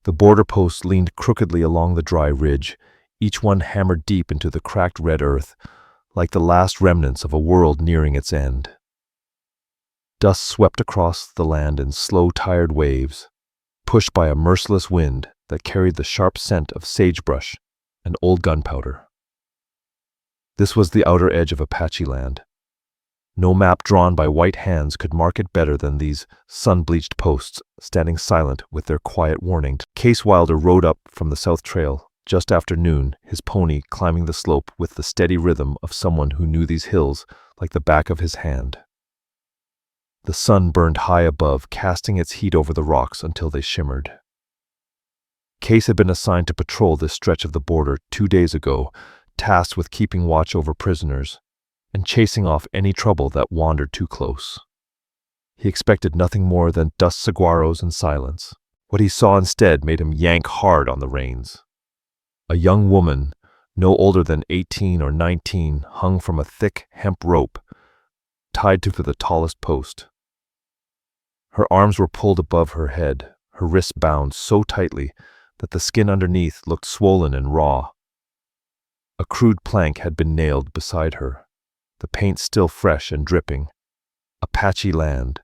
The border posts leaned crookedly along the dry ridge, each one hammered deep into the cracked red earth, like the last remnants of a world nearing its end. Dust swept across the land in slow, tired waves, pushed by a merciless wind that carried the sharp scent of sagebrush and old gunpowder. This was the outer edge of Apache land. No map drawn by white hands could mark it better than these sun-bleached posts standing silent with their quiet warning. Kace Wilder rode up from the south trail just after noon, his pony climbing the slope with the steady rhythm of someone who knew these hills like the back of his hand. The sun burned high above, casting its heat over the rocks until they shimmered. Kace had been assigned to patrol this stretch of the border 2 days ago, tasked with keeping watch over prisoners and chasing off any trouble that wandered too close. He expected nothing more than dust saguaros and silence. What he saw instead made him yank hard on the reins. A young woman, no older than 18 or 19, hung from a thick hemp rope, tied to the tallest post. Her arms were pulled above her head, her wrists bound so tightly that the skin underneath looked swollen and raw. A crude plank had been nailed beside her, the paint still fresh and dripping. Apache land.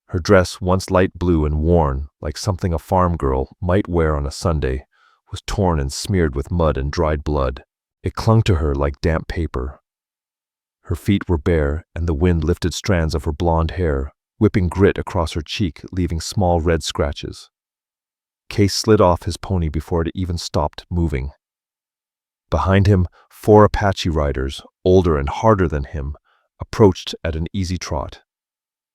Her dress, once light blue and worn, like something a farm girl might wear on a Sunday, was torn and smeared with mud and dried blood. It clung to her like damp paper. Her feet were bare, and the wind lifted strands of her blonde hair, whipping grit across her cheek, leaving small red scratches. Kace slid off his pony before it even stopped moving. Behind him, 4 Apache riders, older and harder than him, approached at an easy trot.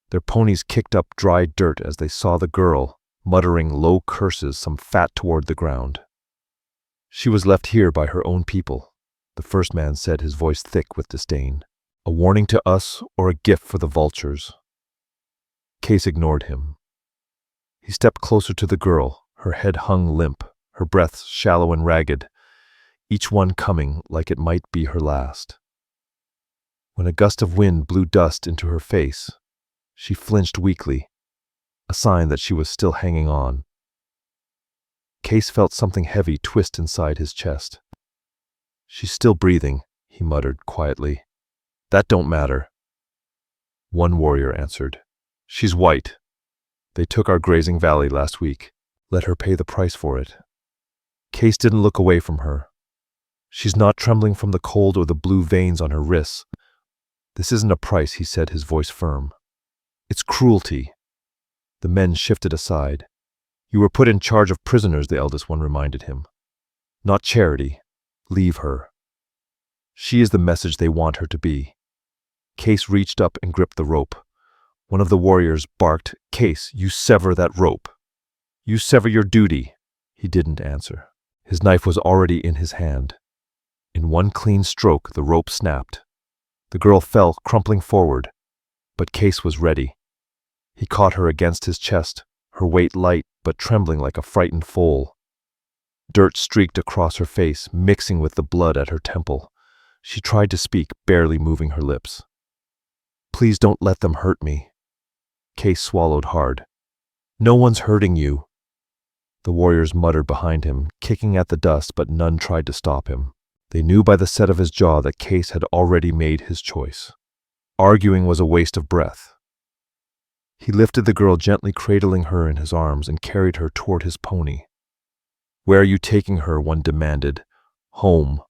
Their ponies kicked up dry dirt as they saw the girl, muttering low curses, some fat toward the ground. She was left here by her own people, the first man said, his voice thick with disdain. A warning to us or a gift for the vultures? Kace ignored him. He stepped closer to the girl, her head hung limp, her breath shallow and ragged, each one coming like it might be her last. When a gust of wind blew dust into her face, she flinched weakly, a sign that she was still hanging on. Kace felt something heavy twist inside his chest. "She's still breathing," he muttered quietly. "That don't matter." One warrior answered, "She's white. They took our grazing valley last week. Let her pay the price for it." Kace didn't look away from her. "She's not trembling from the cold or the blue veins on her wrists. This isn't a price," he said, his voice firm. "It's cruelty." The men shifted aside. "You were put in charge of prisoners," the eldest one reminded him. "Not charity. Leave her. She is the message they want her to be." Kace reached up and gripped the rope. One of the warriors barked, "Kace, you sever that rope. You sever your duty." He didn't answer. His knife was already in his hand. In one clean stroke, the rope snapped. The girl fell, crumpling forward, but Kace was ready. He caught her against his chest, her weight light but trembling like a frightened foal. Dirt streaked across her face, mixing with the blood at her temple. She tried to speak, barely moving her lips. "Please don't let them hurt me." Kace swallowed hard. "No one's hurting you." The warriors muttered behind him, kicking at the dust, but none tried to stop him. They knew by the set of his jaw that Kace had already made his choice. Arguing was a waste of breath. He lifted the girl, gently cradling her in his arms, and carried her toward his pony. "Where are you taking her?" one demanded. "Home.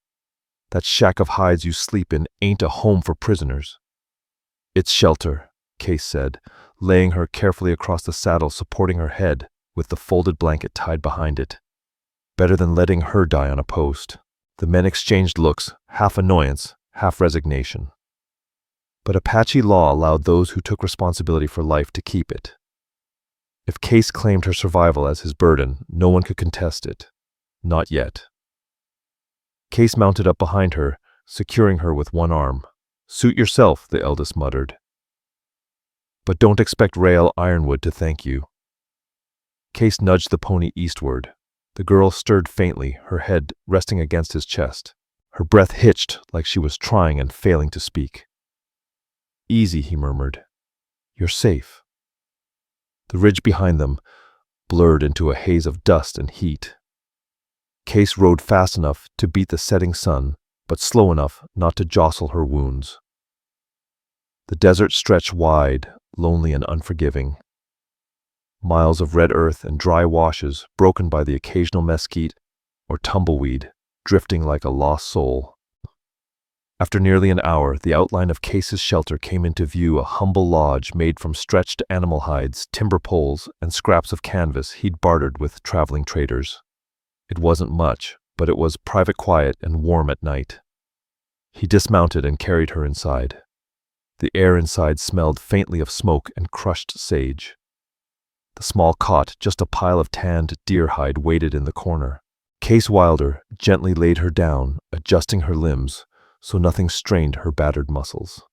That shack of hides you sleep in ain't a home for prisoners." "It's shelter," Kace said, laying her carefully across the saddle, supporting her head with the folded blanket tied behind it. "Better than letting her die on a post." The men exchanged looks, half annoyance, half resignation. But Apache law allowed those who took responsibility for life to keep it. If Kace claimed her survival as his burden, no one could contest it. Not yet. Kace mounted up behind her, securing her with one arm. "Suit yourself," the eldest muttered. "But don't expect Rael Ironwood to thank you." Kace nudged the pony eastward. The girl stirred faintly, her head resting against his chest. Her breath hitched like she was trying and failing to speak. "Easy," he murmured. "You're safe." The ridge behind them, blurred into a haze of dust and heat. Kace rode fast enough to beat the setting sun, but slow enough not to jostle her wounds. The desert stretched wide, lonely and unforgiving. Miles of red earth and dry washes broken by the occasional mesquite or tumbleweed, drifting like a lost soul. After nearly an hour, the outline of Kace's shelter came into view, a humble lodge made from stretched animal hides, timber poles, and scraps of canvas he'd bartered with traveling traders. It wasn't much, but it was private quiet and warm at night. He dismounted and carried her inside. The air inside smelled faintly of smoke and crushed sage. The small cot, just a pile of tanned deer hide, waited in the corner. Kace Wilder gently laid her down, adjusting her limbs so nothing strained her battered muscles.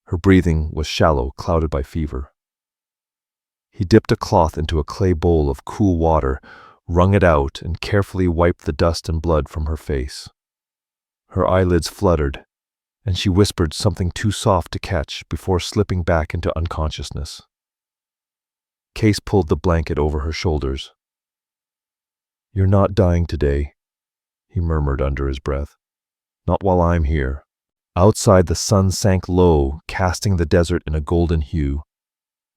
Her breathing was shallow, clouded by fever. He dipped a cloth into a clay bowl of cool water, wrung it out, and carefully wiped the dust and blood from her face. Her eyelids fluttered, and she whispered something too soft to catch before slipping back into unconsciousness. Kace pulled the blanket over her shoulders. "You're not dying today," he murmured under his breath. "Not while I'm here." Outside, the sun sank low, casting the desert in a golden hue.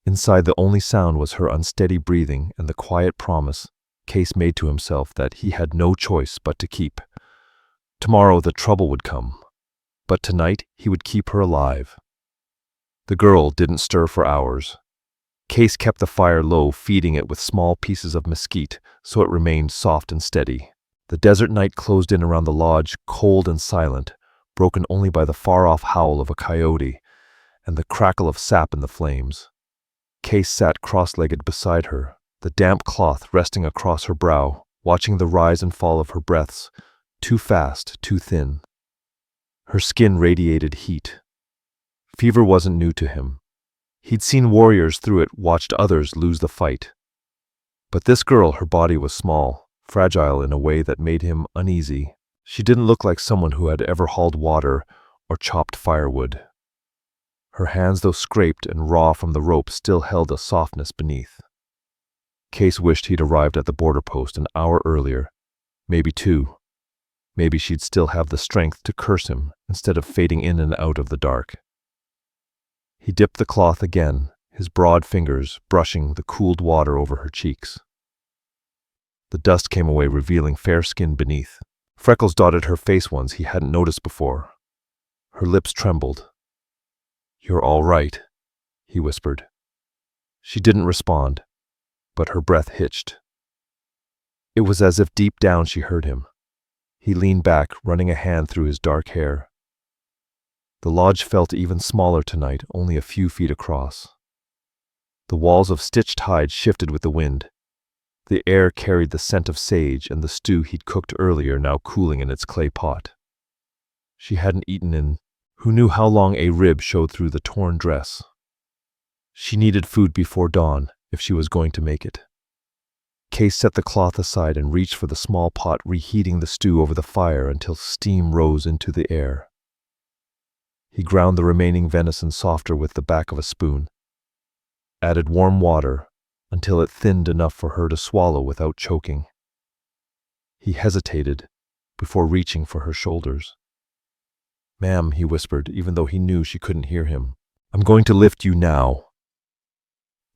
Inside, the only sound was her unsteady breathing and the quiet promise Kace made to himself that he had no choice but to keep. Tomorrow the trouble would come, but tonight he would keep her alive. The girl didn't stir for hours. Kace kept the fire low, feeding it with small pieces of mesquite so it remained soft and steady. The desert night closed in around the lodge, cold and silent, broken only by the far-off howl of a coyote and the crackle of sap in the flames. Kace sat cross-legged beside her, the damp cloth resting across her brow, watching the rise and fall of her breaths, too fast, too thin. Her skin radiated heat. Fever wasn't new to him. He'd seen warriors through it, watched others lose the fight. But this girl, her body was small, fragile in a way that made him uneasy. She didn't look like someone who had ever hauled water or chopped firewood. Her hands, though scraped and raw from the rope, still held a softness beneath. Kace wished he'd arrived at the border post an hour earlier, maybe two. Maybe she'd still have the strength to curse him instead of fading in and out of the dark. He dipped the cloth again, his broad fingers brushing the cooled water over her cheeks. The dust came away, revealing fair skin beneath. Freckles dotted her face, ones he hadn't noticed before. Her lips trembled. "You're all right," he whispered. She didn't respond, but her breath hitched. It was as if deep down she heard him. He leaned back, running a hand through his dark hair. The lodge felt even smaller tonight, only a few feet across. The walls of stitched hide shifted with the wind. The air carried the scent of sage and the stew he'd cooked earlier, now cooling in its clay pot. She hadn't eaten in who knew how long. A rib showed through the torn dress. She needed food before dawn if she was going to make it. Kace set the cloth aside and reached for the small pot, reheating the stew over the fire until steam rose into the air. He ground the remaining venison softer with the back of a spoon, added warm water until it thinned enough for her to swallow without choking. He hesitated before reaching for her shoulders. "Ma'am," he whispered, even though he knew she couldn't hear him. "I'm going to lift you now."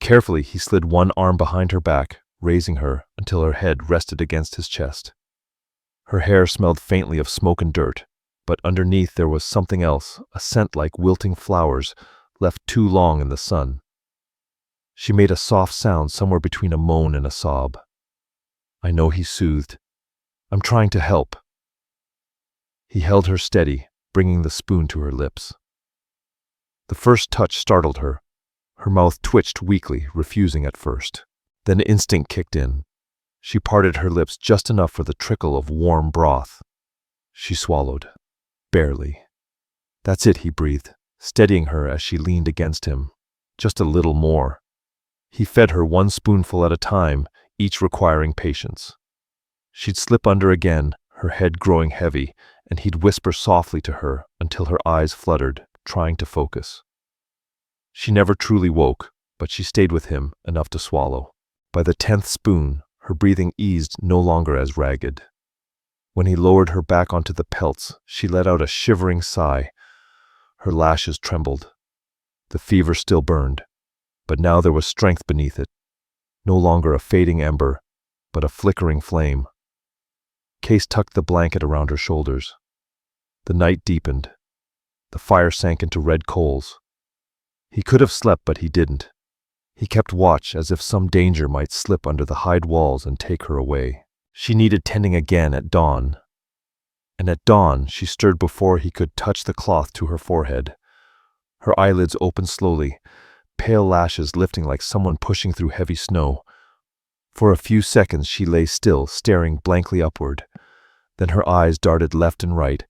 Carefully, he slid one arm behind her back, raising her until her head rested against his chest. Her hair smelled faintly of smoke and dirt, but underneath there was something else, a scent like wilting flowers left too long in the sun. She made a soft sound somewhere between a moan and a sob. "I know," he soothed. "I'm trying to help." He held her steady, bringing the spoon to her lips. The first touch startled her. Her mouth twitched weakly, refusing at first. Then instinct kicked in. She parted her lips just enough for the trickle of warm broth. She swallowed. Barely. "That's it," he breathed, steadying her as she leaned against him. "Just a little more." He fed her one spoonful at a time, each requiring patience. She'd slip under again, her head growing heavy, and he'd whisper softly to her until her eyes fluttered, trying to focus. She never truly woke, but she stayed with him enough to swallow. By the 10th spoon, her breathing eased no longer as ragged. When he lowered her back onto the pelts, she let out a shivering sigh. Her lashes trembled. The fever still burned, but now there was strength beneath it. No longer a fading ember, but a flickering flame. Kace tucked the blanket around her shoulders. The night deepened. The fire sank into red coals. He could have slept, but he didn't. He kept watch as if some danger might slip under the hide walls and take her away. She needed tending again at dawn. And at dawn, she stirred before he could touch the cloth to her forehead. Her eyelids opened slowly, pale lashes lifting like someone pushing through heavy snow. For a few seconds she lay still, staring blankly upward. Then her eyes darted left and right,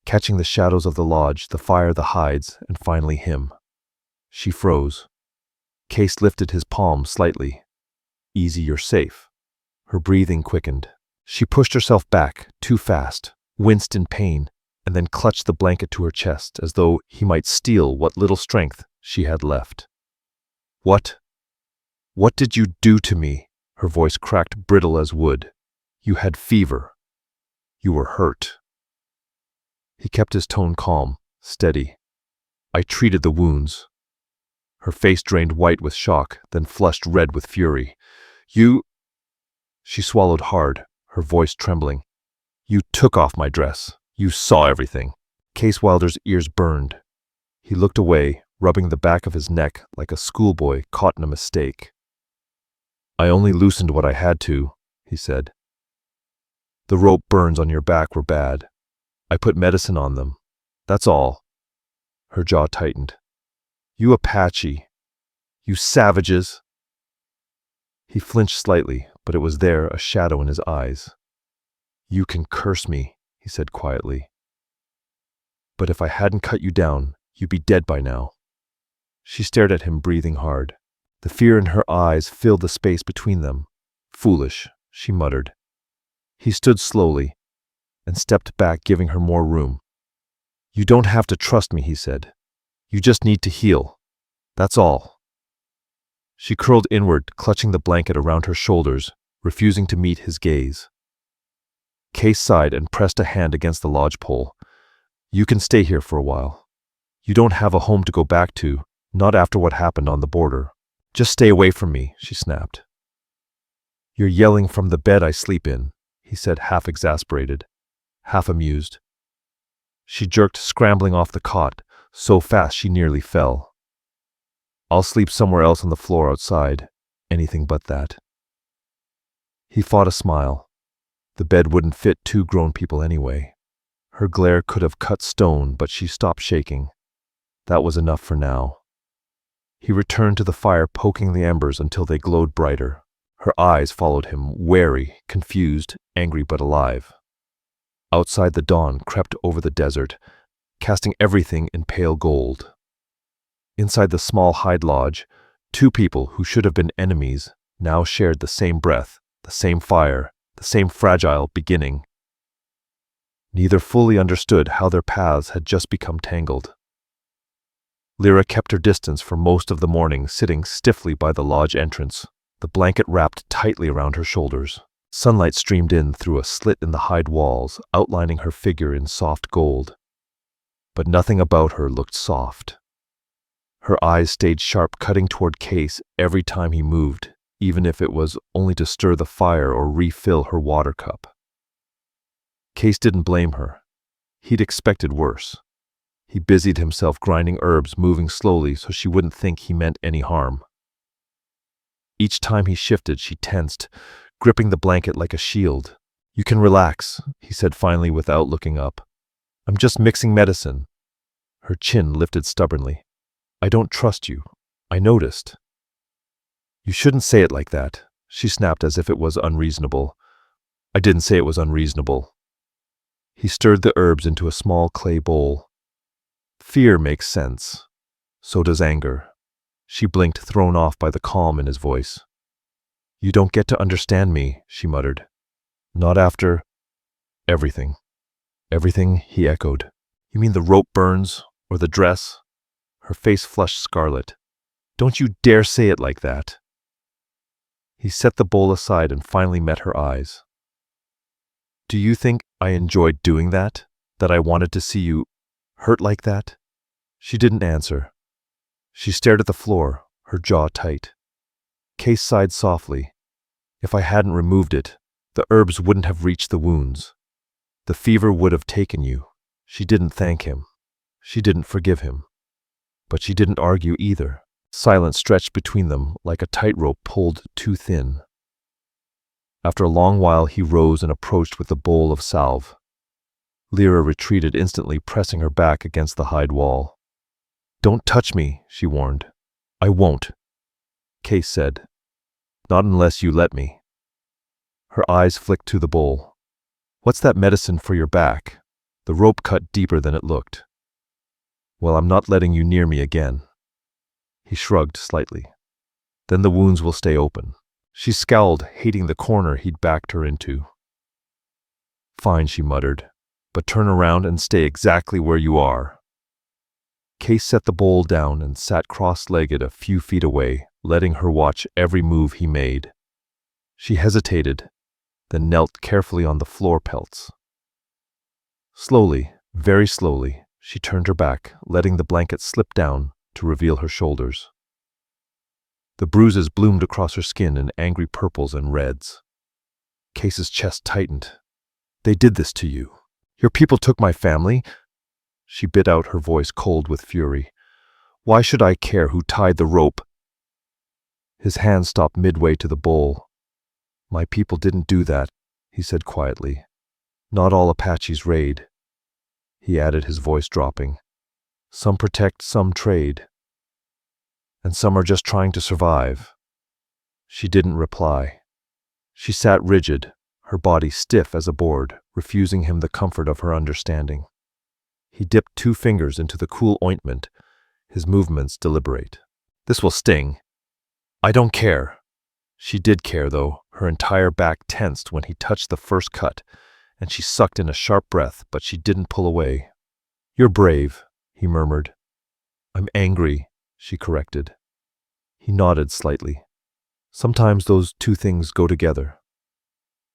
catching the shadows of the lodge, the fire, the hides, and finally him. She froze. Kace lifted his palm slightly. Easy, you're safe. Her breathing quickened. She pushed herself back, too fast, winced in pain, and then clutched the blanket to her chest as though he might steal what little strength she had left. What did you do to me? Her voice cracked, brittle as wood. You had fever. You were hurt. He kept his tone calm, steady. I treated the wounds. Her face drained white with shock, then flushed red with fury. You... She swallowed hard, her voice trembling. You took off my dress. You saw everything. Kace Wilder's ears burned. He looked away, rubbing the back of his neck like a schoolboy caught in a mistake. I only loosened what I had to, he said. The rope burns on your back were bad. I put medicine on them. That's all. Her jaw tightened. You Apache. You savages. He flinched slightly, but it was there, a shadow in his eyes. You can curse me, he said quietly. But if I hadn't cut you down, you'd be dead by now. She stared at him, breathing hard. The fear in her eyes filled the space between them. Foolish, she muttered. He stood slowly and stepped back, giving her more room. You don't have to trust me, he said. You just need to heal. That's all. She curled inward, clutching the blanket around her shoulders, refusing to meet his gaze. Kace sighed and pressed a hand against the lodge pole. You can stay here for a while. You don't have a home to go back to, not after what happened on the border. Just stay away from me, she snapped. You're yelling from the bed I sleep in, he said, half exasperated, half amused. She jerked, scrambling off the cot, so fast she nearly fell. I'll sleep somewhere else on the floor outside, anything but that. He fought a smile. The bed wouldn't fit two grown people anyway. Her glare could have cut stone, but she stopped shaking. That was enough for now. He returned to the fire, poking the embers until they glowed brighter. Her eyes followed him, wary, confused, angry but alive. Outside, the dawn crept over the desert, casting everything in pale gold. Inside the small hide lodge, two people who should have been enemies now shared the same breath, the same fire, the same fragile beginning. Neither fully understood how their paths had just become tangled. Lira kept her distance for most of the morning, sitting stiffly by the lodge entrance, the blanket wrapped tightly around her shoulders. Sunlight streamed in through a slit in the hide walls, outlining her figure in soft gold. But nothing about her looked soft. Her eyes stayed sharp, cutting toward Kace every time he moved, even if it was only to stir the fire or refill her water cup. Kace didn't blame her. He'd expected worse. He busied himself grinding herbs, moving slowly so she wouldn't think he meant any harm. Each time he shifted, she tensed, gripping the blanket like a shield. You can relax, he said finally without looking up. I'm just mixing medicine. Her chin lifted stubbornly. I don't trust you. I noticed. You shouldn't say it like that, she snapped as if it was unreasonable. I didn't say it was unreasonable. He stirred the herbs into a small clay bowl. Fear makes sense. So does anger. She blinked, thrown off by the calm in his voice. You don't get to understand me, she muttered. Not after... everything. Everything, he echoed. You mean the rope burns? Or the dress? Her face flushed scarlet. Don't you dare say it like that. He set the bowl aside and finally met her eyes. Do you think I enjoyed doing that? That I wanted to see you hurt like that? She didn't answer. She stared at the floor, her jaw tight. Kace sighed softly. If I hadn't removed it, the herbs wouldn't have reached the wounds. The fever would have taken you. She didn't thank him. She didn't forgive him. But she didn't argue either. Silence stretched between them like a tightrope pulled too thin. After a long while, he rose and approached with the bowl of salve. Lira retreated instantly, pressing her back against the hide wall. Don't touch me, she warned. I won't, Kace said. Not unless you let me. Her eyes flicked to the bowl. What's that medicine for your back? The rope cut deeper than it looked. Well, I'm not letting you near me again. He shrugged slightly. Then the wounds will stay open. She scowled, hating the corner he'd backed her into. Fine, she muttered, but turn around and stay exactly where you are. Kace set the bowl down and sat cross-legged a few feet away, letting her watch every move he made. She hesitated, then knelt carefully on the floor pelts. Slowly, very slowly, she turned her back, letting the blanket slip down to reveal her shoulders. The bruises bloomed across her skin in angry purples and reds. Kace's chest tightened. They did this to you. Your people took my family. She bit out, her voice cold with fury. Why should I care who tied the rope? His hand stopped midway to the bowl. My people didn't do that, he said quietly. Not all Apaches raid. He added, his voice dropping. Some protect, some trade. And some are just trying to survive. She didn't reply. She sat rigid, her body stiff as a board, refusing him the comfort of her understanding. He dipped 2 fingers into the cool ointment, his movements deliberate. This will sting. I don't care. She did care, though. Her entire back tensed when he touched the first cut, and she sucked in a sharp breath, but she didn't pull away. You're brave, he murmured. I'm angry, she corrected. He nodded slightly. Sometimes those 2 things go together.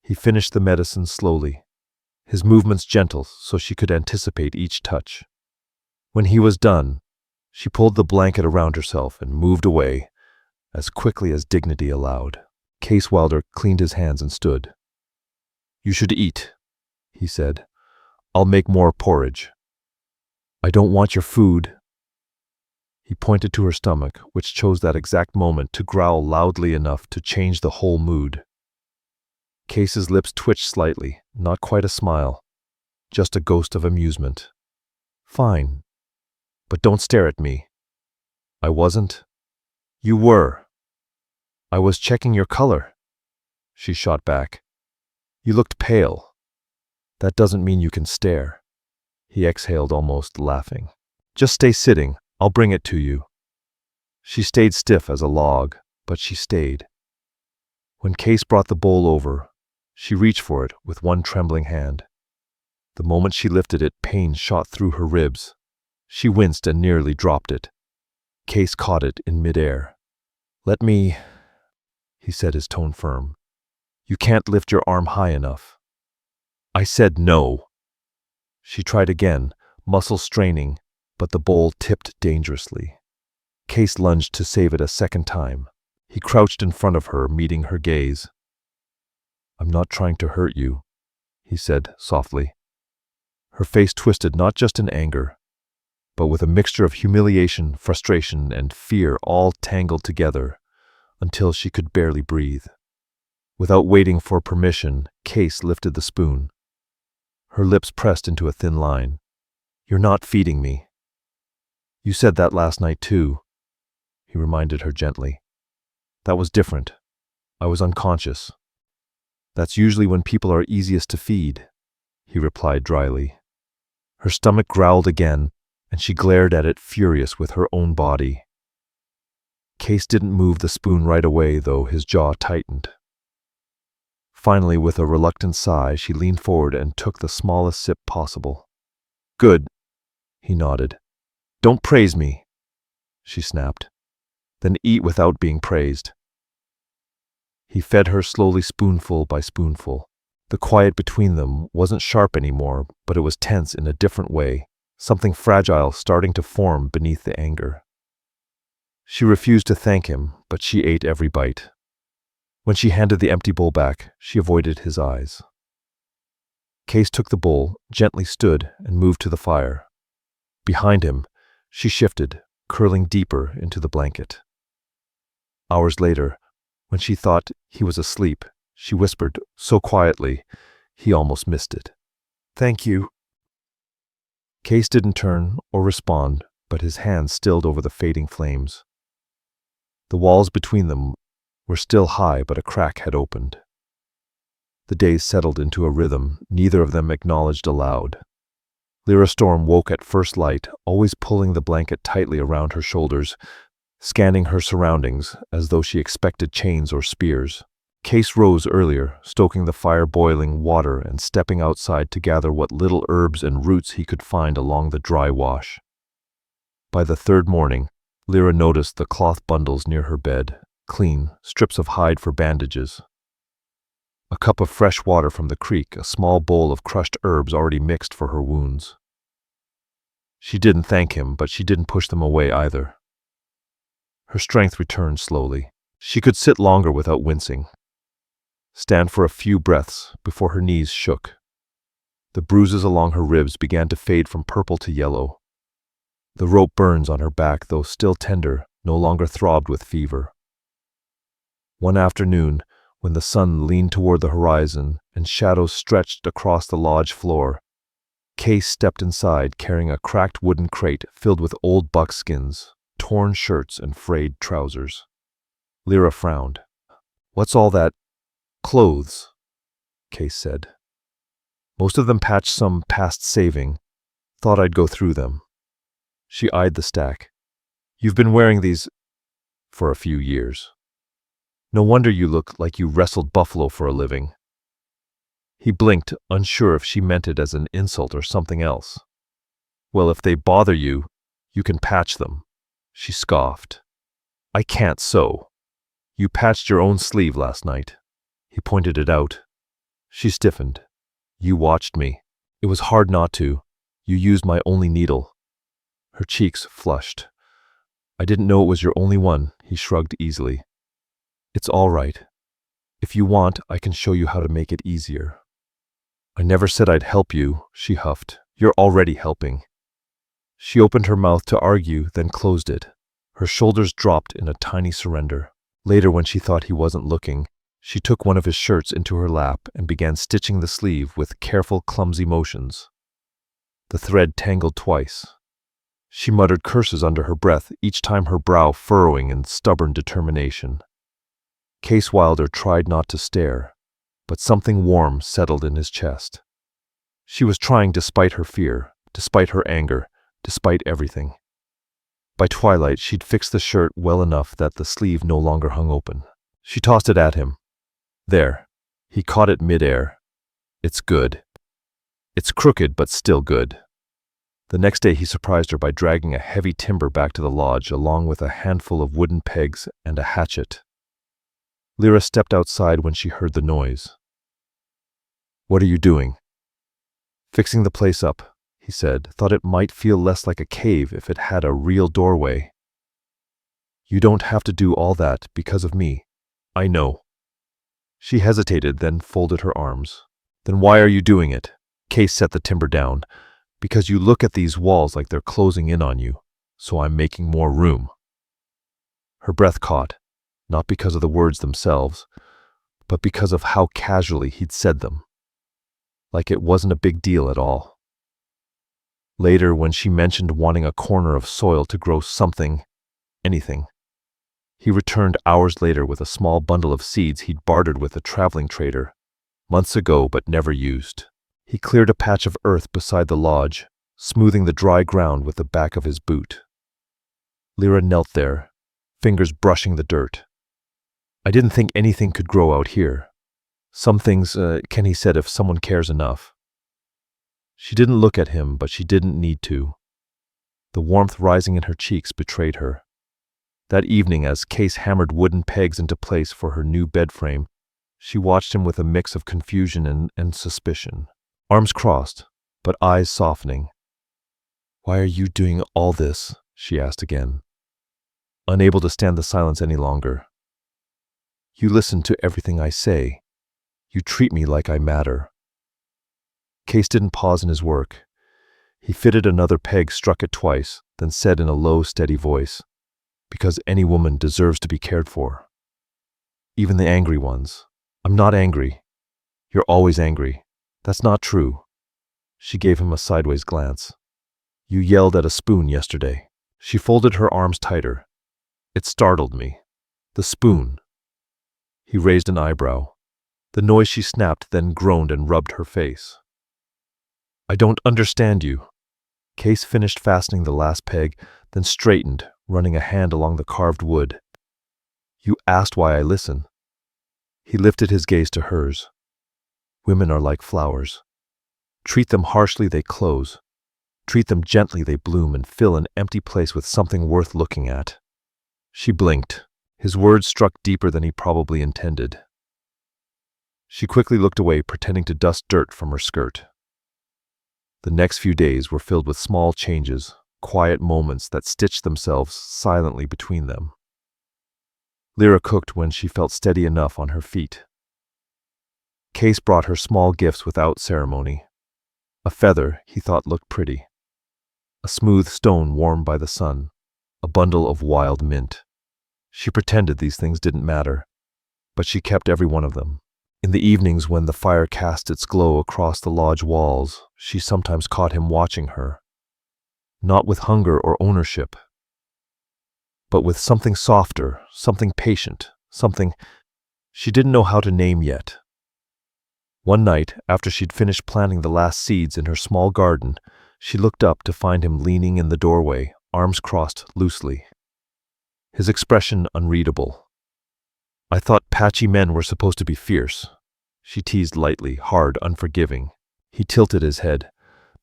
He finished the medicine slowly, his movements gentle so she could anticipate each touch. When he was done, she pulled the blanket around herself and moved away, as quickly as dignity allowed. Kace Wilder cleaned his hands and stood. You should eat, he said. I'll make more porridge. I don't want your food. He pointed to her stomach, which chose that exact moment to growl loudly enough to change the whole mood. Kace's lips twitched slightly, not quite a smile, just a ghost of amusement. Fine, but don't stare at me. I wasn't. You were. I was checking your color. She shot back. You looked pale. That doesn't mean you can stare. He exhaled, almost laughing. Just stay sitting. I'll bring it to you. She stayed stiff as a log, but she stayed. When Kace brought the bowl over, she reached for it with one trembling hand. The moment she lifted it, pain shot through her ribs. She winced and nearly dropped it. Kace caught it in midair. Let me, he said, his tone firm. You can't lift your arm high enough. I said no. She tried again, muscles straining, but the bowl tipped dangerously. Kace lunged to save it a second time. He crouched in front of her, meeting her gaze. I'm not trying to hurt you, he said softly. Her face twisted not just in anger, but with a mixture of humiliation, frustration, and fear all tangled together until she could barely breathe. Without waiting for permission, Kace lifted the spoon. Her lips pressed into a thin line. You're not feeding me. You said that last night too, he reminded her gently. That was different. I was unconscious. That's usually when people are easiest to feed, he replied dryly. Her stomach growled again, and she glared at it, furious with her own body. Kace didn't move the spoon right away, though his jaw tightened. Finally, with a reluctant sigh, she leaned forward and took the smallest sip possible. Good, he nodded. Don't praise me, she snapped. Then eat without being praised. He fed her slowly, spoonful by spoonful. The quiet between them wasn't sharp anymore, but it was tense in a different way, something fragile starting to form beneath the anger. She refused to thank him, but she ate every bite. When she handed the empty bowl back, she avoided his eyes. Kace took the bowl, gently stood, and moved to the fire. Behind him, she shifted, curling deeper into the blanket. Hours later, when she thought he was asleep, she whispered so quietly, he almost missed it. "Thank you." Kace didn't turn or respond, but his hands stilled over the fading flames. The walls between them were still high, but a crack had opened. The days settled into a rhythm neither of them acknowledged aloud. Lira Storm woke at first light, always pulling the blanket tightly around her shoulders, scanning her surroundings as though she expected chains or spears. Kace rose earlier, stoking the fire, boiling water, and stepping outside to gather what little herbs and roots he could find along the dry wash. By the third morning, Lira noticed the cloth bundles near her bed, clean, strips of hide for bandages. A cup of fresh water from the creek, a small bowl of crushed herbs already mixed for her wounds. She didn't thank him, but she didn't push them away either. Her strength returned slowly. She could sit longer without wincing, stand for a few breaths before her knees shook. The bruises along her ribs began to fade from purple to yellow. The rope burns on her back, though still tender, no longer throbbed with fever. One afternoon, when the sun leaned toward the horizon and shadows stretched across the lodge floor, Kace stepped inside carrying a cracked wooden crate filled with old buckskins, torn shirts, and frayed trousers. Lira frowned. "What's all that? Clothes," Kace said. "Most of them patched, some past saving. Thought I'd go through them." She eyed the stack. "You've been wearing these for a few years. No wonder you look like you wrestled buffalo for a living." He blinked, unsure if she meant it as an insult or something else. "Well, if they bother you, you can patch them," she scoffed. "I can't sew. You patched your own sleeve last night." He pointed it out. She stiffened. "You watched me. It was hard not to. You used my only needle." Her cheeks flushed. "I didn't know it was your only one," he shrugged easily. "It's all right. If you want, I can show you how to make it easier." "I never said I'd help you," she huffed. "You're already helping." She opened her mouth to argue, then closed it. Her shoulders dropped in a tiny surrender. Later, when she thought he wasn't looking, she took one of his shirts into her lap and began stitching the sleeve with careful, clumsy motions. The thread tangled twice. She muttered curses under her breath, each time her brow furrowing in stubborn determination. Kace Wilder tried not to stare, but something warm settled in his chest. She was trying despite her fear, despite her anger, despite everything. By twilight, she'd fixed the shirt well enough that the sleeve no longer hung open. She tossed it at him. There. He caught it mid-air. "It's good. It's crooked, but still good." The next day he surprised her by dragging a heavy timber back to the lodge along with a handful of wooden pegs and a hatchet. Lira stepped outside when she heard the noise. "What are you doing?" "Fixing the place up," he said. "Thought it might feel less like a cave if it had a real doorway." "You don't have to do all that because of me." "I know." She hesitated, then folded her arms. "Then why are you doing it?" Kace set the timber down. "Because you look at these walls like they're closing in on you, so I'm making more room." Her breath caught, not because of the words themselves, but because of how casually he'd said them. Like it wasn't a big deal at all. Later, when she mentioned wanting a corner of soil to grow something, anything, he returned hours later with a small bundle of seeds he'd bartered with a traveling trader, months ago but never used. He cleared a patch of earth beside the lodge, smoothing the dry ground with the back of his boot. Lira knelt there, fingers brushing the dirt. "I didn't think anything could grow out here. Some things can," he said, "if someone cares enough." She didn't look at him, but she didn't need to. The warmth rising in her cheeks betrayed her. That evening, as Kace hammered wooden pegs into place for her new bed frame, she watched him with a mix of confusion and suspicion. Arms crossed, but eyes softening. "Why are you doing all this?" she asked again, unable to stand the silence any longer. "You listen to everything I say. You treat me like I matter." Kace didn't pause in his work. He fitted another peg, struck it twice, then said in a low, steady voice, "Because any woman deserves to be cared for. Even the angry ones." "I'm not angry. You're always angry." "That's not true." She gave him a sideways glance. "You yelled at a spoon yesterday." She folded her arms tighter. "It startled me." "The spoon." He raised an eyebrow. The noise she snapped, then groaned and rubbed her face. "I don't understand you." Kace finished fastening the last peg, then straightened, running a hand along the carved wood. "You asked why I listen." He lifted his gaze to hers. "Women are like flowers. Treat them harshly, they close. Treat them gently, they bloom and fill an empty place with something worth looking at." She blinked. His words struck deeper than he probably intended. She quickly looked away, pretending to dust dirt from her skirt. The next few days were filled with small changes, quiet moments that stitched themselves silently between them. Lira cooked when she felt steady enough on her feet. Kace brought her small gifts without ceremony. A feather he thought looked pretty. A smooth stone warmed by the sun. A bundle of wild mint. She pretended these things didn't matter, but she kept every one of them. In the evenings when the fire cast its glow across the lodge walls, she sometimes caught him watching her. Not with hunger or ownership, but with something softer, something patient, something she didn't know how to name yet. One night, after she'd finished planting the last seeds in her small garden, she looked up to find him leaning in the doorway, arms crossed loosely. His expression unreadable. "I thought Apache men were supposed to be fierce," she teased lightly, hard, unforgiving. He tilted his head.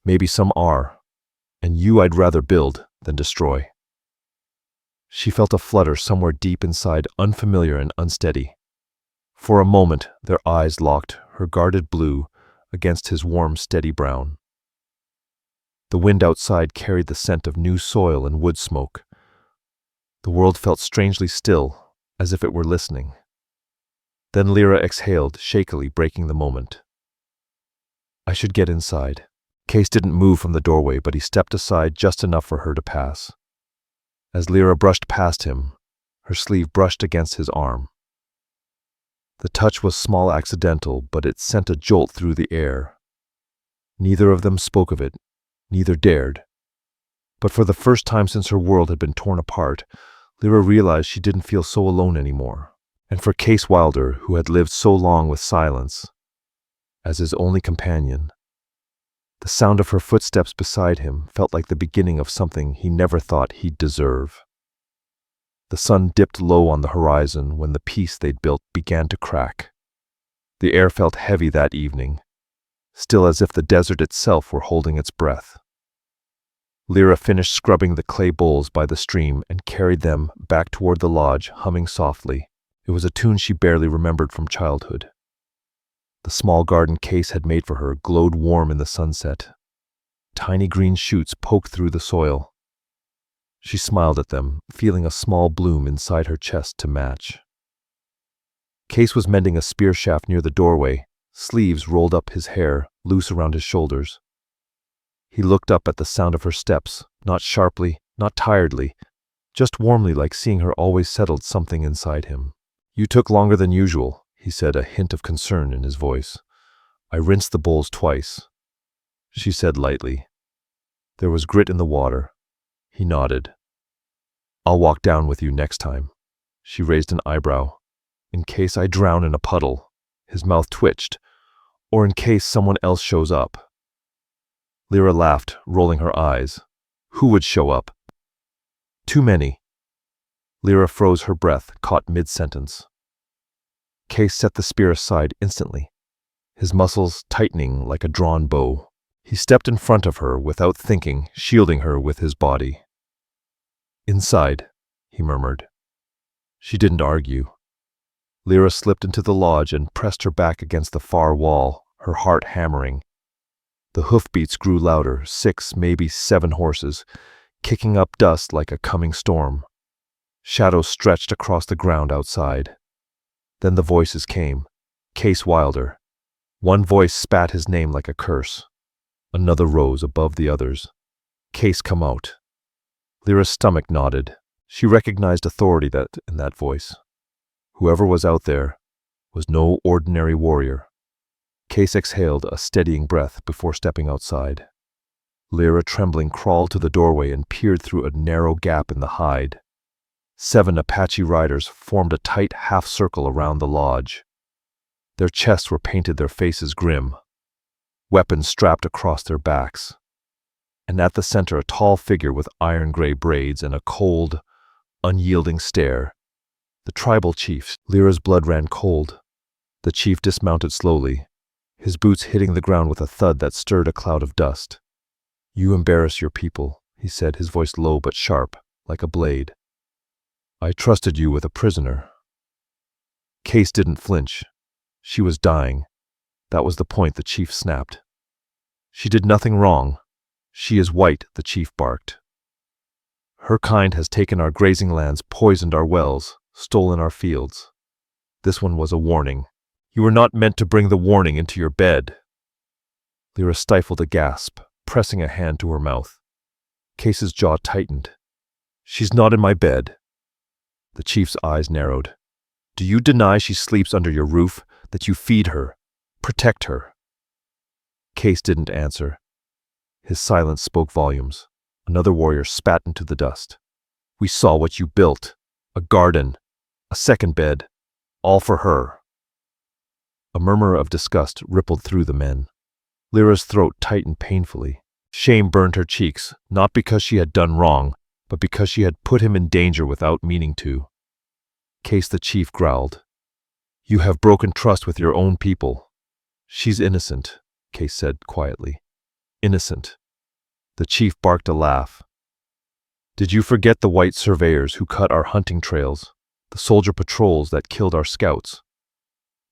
"Maybe some are. And you I'd rather build than destroy." She felt a flutter somewhere deep inside, unfamiliar and unsteady. For a moment, their eyes locked, her guarded blue against his warm, steady brown. The wind outside carried the scent of new soil and wood smoke. The world felt strangely still, as if it were listening. Then Lira exhaled, shakily breaking the moment. "I should get inside." Kace didn't move from the doorway, but he stepped aside just enough for her to pass. As Lira brushed past him, her sleeve brushed against his arm. The touch was small, accidental, but it sent a jolt through the air. Neither of them spoke of it, neither dared. But for the first time since her world had been torn apart, Lira realized she didn't feel so alone anymore. And for Kace Wilder, who had lived so long with silence, as his only companion, the sound of her footsteps beside him felt like the beginning of something he never thought he'd deserve. The sun dipped low on the horizon when the peace they'd built began to crack. The air felt heavy that evening, still as if the desert itself were holding its breath. Lira finished scrubbing the clay bowls by the stream and carried them back toward the lodge, humming softly. It was a tune she barely remembered from childhood. The small garden Kace had made for her glowed warm in the sunset. Tiny green shoots poked through the soil. She smiled at them, feeling a small bloom inside her chest to match. Kace was mending a spear shaft near the doorway, sleeves rolled up his hair, loose around his shoulders. He looked up at the sound of her steps, not sharply, not tiredly, just warmly, like seeing her always settled something inside him. "You took longer than usual," he said, a hint of concern in his voice. "I rinsed the bowls twice," she said lightly. There was grit in the water. He nodded. "I'll walk down with you next time." She raised an eyebrow. "In case I drown in a puddle." His mouth twitched. "Or in case someone else shows up." Lira laughed, rolling her eyes. "Who would show up?" "Too many." Lira froze her breath, caught mid-sentence. Kace set the spear aside instantly, his muscles tightening like a drawn bow. He stepped in front of her without thinking, shielding her with his body. "Inside," he murmured. She didn't argue. Lira slipped into the lodge and pressed her back against the far wall, her heart hammering. The hoofbeats grew louder, 6, maybe 7 horses, kicking up dust like a coming storm. Shadows stretched across the ground outside. Then the voices came. Kace Wilder. One voice spat his name like a curse. Another rose above the others. Kace, come out. Lira's stomach nodded. She recognized authority in that voice. Whoever was out there was no ordinary warrior. Kace exhaled a steadying breath before stepping outside. Lira, trembling, crawled to the doorway and peered through a narrow gap in the hide. 7 Apache riders formed a tight half-circle around the lodge. Their chests were painted, their faces grim, weapons strapped across their backs. And at the center, a tall figure with iron-gray braids and a cold, unyielding stare. The tribal chief. Lira's blood ran cold. The chief dismounted slowly, his boots hitting the ground with a thud that stirred a cloud of dust. "You embarrass your people," he said, his voice low but sharp, like a blade. "I trusted you with a prisoner." Kace didn't flinch. She was dying. That was the point, the chief snapped. "She did nothing wrong. She is white," the chief barked. "Her kind has taken our grazing lands, poisoned our wells, stolen our fields. This one was a warning. You were not meant to bring the warning into your bed." Lira stifled a gasp, pressing a hand to her mouth. Kace's jaw tightened. "She's not in my bed." The chief's eyes narrowed. "Do you deny she sleeps under your roof, that you feed her, protect her?" Kace didn't answer. His silence spoke volumes. Another warrior spat into the dust. "We saw what you built. A garden, a second bed, all for her." A murmur of disgust rippled through the men. Lira's throat tightened painfully. Shame burned her cheeks, not because she had done wrong, but because she had put him in danger without meaning to. Kace the chief growled. "You have broken trust with your own people." "She's innocent," Kace said quietly. "Innocent." The chief barked a laugh. "Did you forget the white surveyors who cut our hunting trails, the soldier patrols that killed our scouts?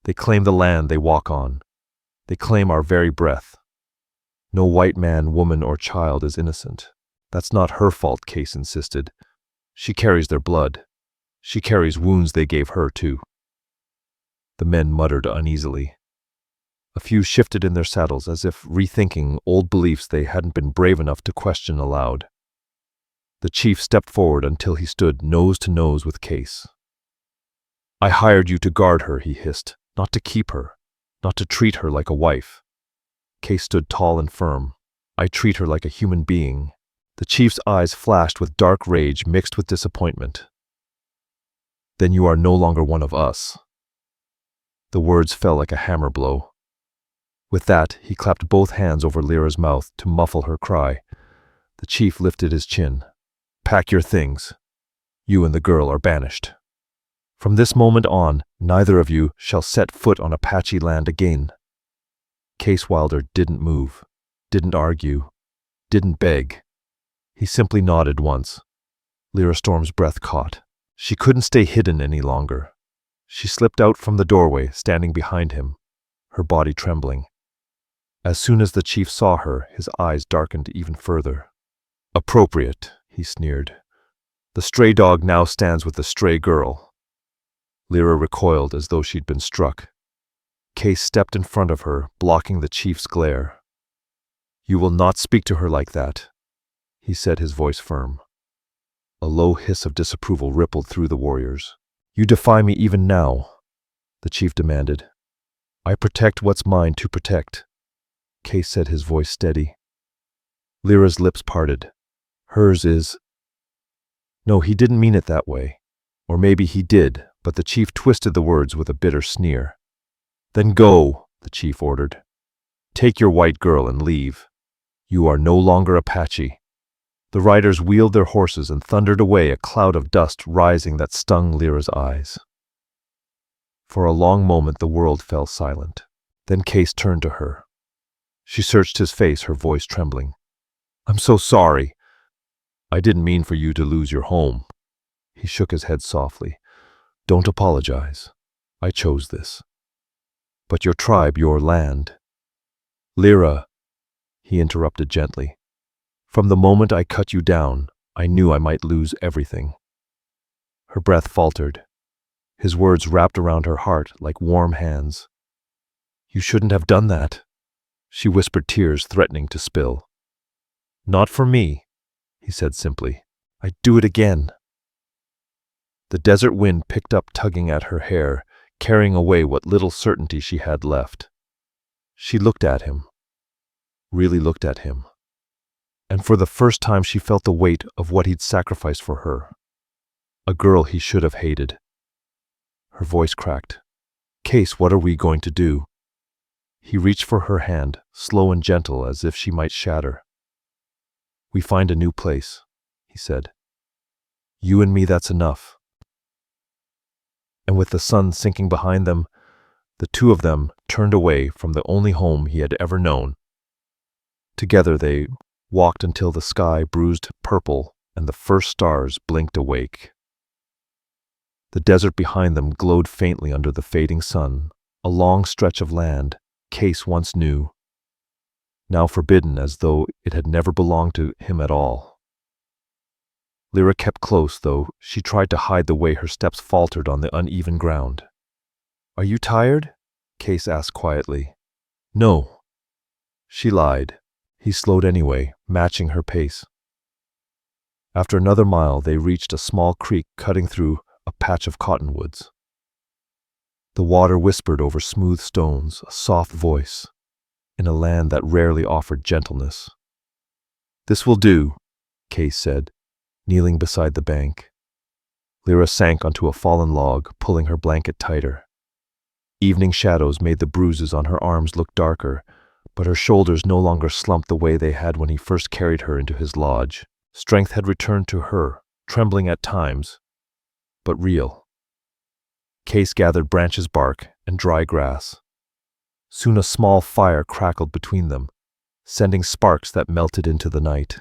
They claim the land they walk on. They claim our very breath. No white man, woman, or child is innocent. That's not her fault," Kace insisted. "She carries their blood. She carries wounds they gave her, too." The men muttered uneasily. A few shifted in their saddles as if rethinking old beliefs they hadn't been brave enough to question aloud. The chief stepped forward until he stood nose to nose with Kace. "I hired you to guard her," he hissed, "not to keep her, not to treat her like a wife." Kace stood tall and firm. "I treat her like a human being." The chief's eyes flashed with dark rage mixed with disappointment. "Then you are no longer one of us." The words fell like a hammer blow. With that, he clapped both hands over Lira's mouth to muffle her cry. The chief lifted his chin. "Pack your things. You and the girl are banished. From this moment on, neither of you shall set foot on Apache land again." Kace Wilder didn't move, didn't argue, didn't beg. He simply nodded once. Lira Storm's breath caught. She couldn't stay hidden any longer. She slipped out from the doorway, standing behind him, her body trembling. As soon as the chief saw her, his eyes darkened even further. "Appropriate," he sneered. "The stray dog now stands with the stray girl." Lira recoiled as though she'd been struck. Kace stepped in front of her, blocking the chief's glare. "You will not speak to her like that," he said, his voice firm. A low hiss of disapproval rippled through the warriors. "You defy me even now," the chief demanded. "I protect what's mine to protect," Kace said, his voice steady. Lira's lips parted. "Hers is—" No, he didn't mean it that way. Or maybe he did, but the chief twisted the words with a bitter sneer. "Then go," the chief ordered. "Take your white girl and leave. You are no longer Apache." The riders wheeled their horses and thundered away, a cloud of dust rising that stung Lira's eyes. For a long moment the world fell silent. Then Kace turned to her. She searched his face, her voice trembling. "I'm so sorry. I didn't mean for you to lose your home." He shook his head softly. Don't apologize. I chose this. But your tribe, your land. Lira, he interrupted gently. From the moment I cut you down, I knew I might lose everything. Her breath faltered. His words wrapped around her heart like warm hands. You shouldn't have done that, she whispered, tears threatening to spill. Not for me, he said simply. I'd do it again. The desert wind picked up, tugging at her hair, carrying away what little certainty she had left. She looked at him, really looked at him, and for the first time she felt the weight of what he'd sacrificed for her. A girl he should have hated. Her voice cracked. Kace, what are we going to do? He reached for her hand, slow and gentle, as if she might shatter. We find a new place, he said. You and me, that's enough. And with the sun sinking behind them, the two of them turned away from the only home he had ever known. Together they walked until the sky bruised purple and the first stars blinked awake. The desert behind them glowed faintly under the fading sun, a long stretch of land Kace once knew, now forbidden as though it had never belonged to him at all. Lira kept close, though she tried to hide the way her steps faltered on the uneven ground. Are you tired? Kace asked quietly. No. She lied. He slowed anyway, matching her pace. After another mile, they reached a small creek cutting through a patch of cottonwoods. The water whispered over smooth stones, a soft voice, in a land that rarely offered gentleness. This will do, Kace said, kneeling beside the bank. Lira sank onto a fallen log, pulling her blanket tighter. Evening shadows made the bruises on her arms look darker, but her shoulders no longer slumped the way they had when he first carried her into his lodge. Strength had returned to her, trembling at times, but real. Kace gathered branches, bark, and dry grass. Soon a small fire crackled between them, sending sparks that melted into the night.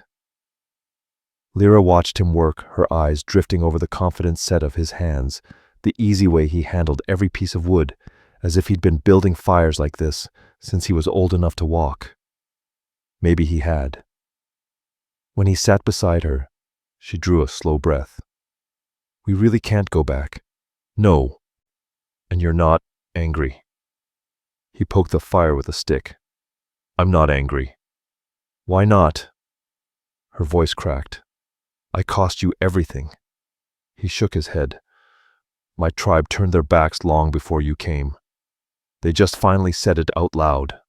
Lira watched him work, her eyes drifting over the confident set of his hands, the easy way he handled every piece of wood, as if he'd been building fires like this since he was old enough to walk. Maybe he had. When he sat beside her, she drew a slow breath. We really can't go back. No. And you're not angry. He poked the fire with a stick. I'm not angry. Why not? Her voice cracked. I cost you everything. He shook his head. My tribe turned their backs long before you came. They just finally said it out loud.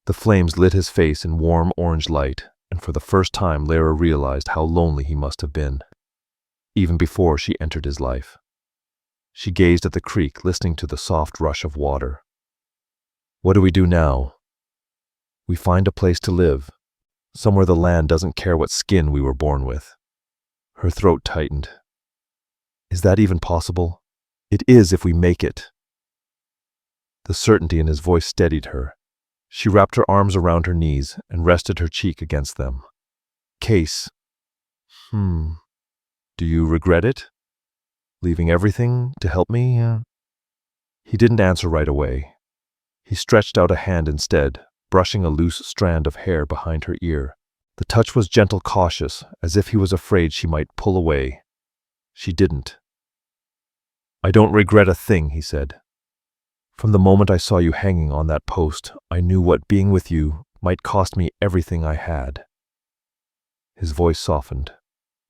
The flames lit his face in warm orange light, and for the first time Lira realized how lonely he must have been, even before she entered his life. She gazed at the creek, listening to the soft rush of water. What do we do now? We find a place to live, somewhere the land doesn't care what skin we were born with. Her throat tightened. Is that even possible? It is if we make it. The certainty in his voice steadied her. She wrapped her arms around her knees and rested her cheek against them. Kace. Do you regret it? Leaving everything to help me? He didn't answer right away. He stretched out a hand instead, brushing a loose strand of hair behind her ear. The touch was gentle, cautious, as if he was afraid she might pull away. She didn't. I don't regret a thing, he said. From the moment I saw you hanging on that post, I knew what being with you might cost me everything I had. His voice softened,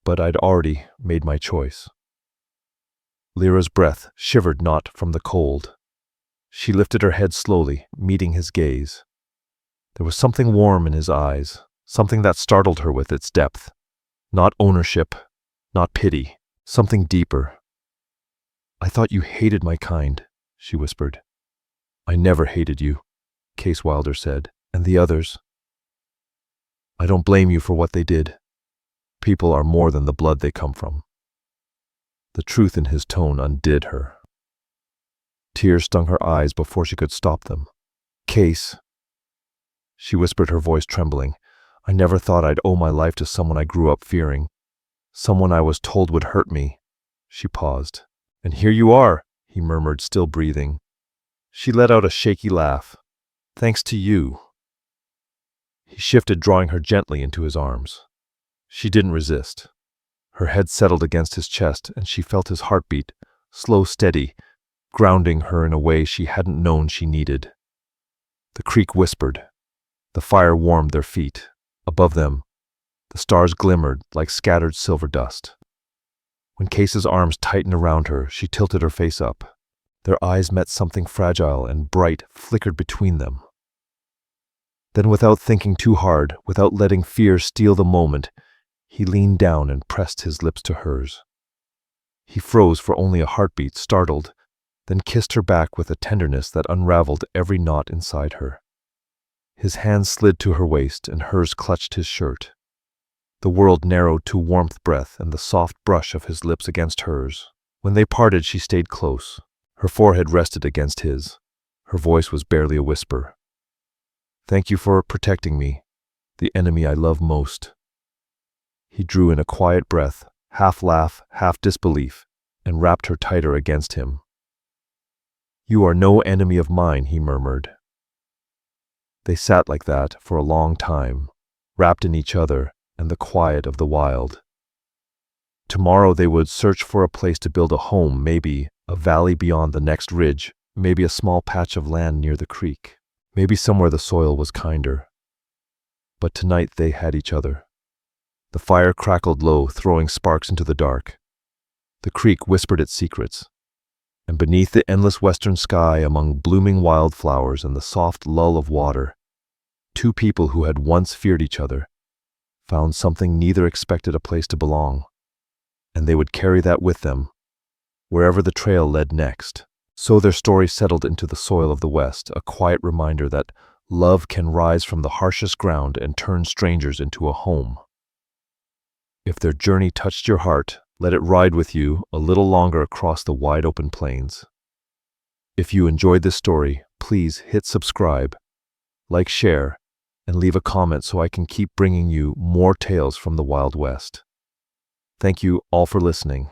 but I'd already made my choice. Lira's breath shivered not from the cold. She lifted her head slowly, meeting his gaze. There was something warm in his eyes, something that startled her with its depth. Not ownership, not pity, something deeper. I thought you hated my kind, she whispered. I never hated you, Kace Wilder said, and the others. I don't blame you for what they did. People are more than the blood they come from. The truth in his tone undid her. Tears stung her eyes before she could stop them. Kace, she whispered, her voice trembling, I never thought I'd owe my life to someone I grew up fearing, someone I was told would hurt me. She paused. And here you are, he murmured, still breathing. She let out a shaky laugh. Thanks to you. He shifted, drawing her gently into his arms. She didn't resist. Her head settled against his chest, and she felt his heartbeat, slow, steady, grounding her in a way she hadn't known she needed. The creek whispered. The fire warmed their feet. Above them, the stars glimmered like scattered silver dust. When Kace's arms tightened around her, she tilted her face up. Their eyes met something fragile and bright flickered between them. Then, without thinking too hard, without letting fear steal the moment, he leaned down and pressed his lips to hers. He froze for only a heartbeat, startled, then kissed her back with a tenderness that unraveled every knot inside her. His hands slid to her waist, and hers clutched his shirt. The world narrowed to warmth, breath, and the soft brush of his lips against hers. When they parted, she stayed close. Her forehead rested against his. Her voice was barely a whisper. Thank you for protecting me, the enemy I love most. He drew in a quiet breath, half laugh, half disbelief, and wrapped her tighter against him. You are no enemy of mine, he murmured. They sat like that for a long time, wrapped in each other and the quiet of the wild. Tomorrow they would search for a place to build a home, maybe a valley beyond the next ridge, maybe a small patch of land near the creek, maybe somewhere the soil was kinder. But tonight they had each other. The fire crackled low, throwing sparks into the dark. The creek whispered its secrets. And beneath the endless western sky, among blooming wildflowers and the soft lull of water, two people who had once feared each other found something neither expected a place to belong, and they would carry that with them, wherever the trail led next. So their story settled into the soil of the West, a quiet reminder that love can rise from the harshest ground and turn strangers into a home. If their journey touched your heart, let it ride with you a little longer across the wide open plains. If you enjoyed this story, please hit subscribe, like, share, and leave a comment so I can keep bringing you more tales from the Wild West. Thank you all for listening.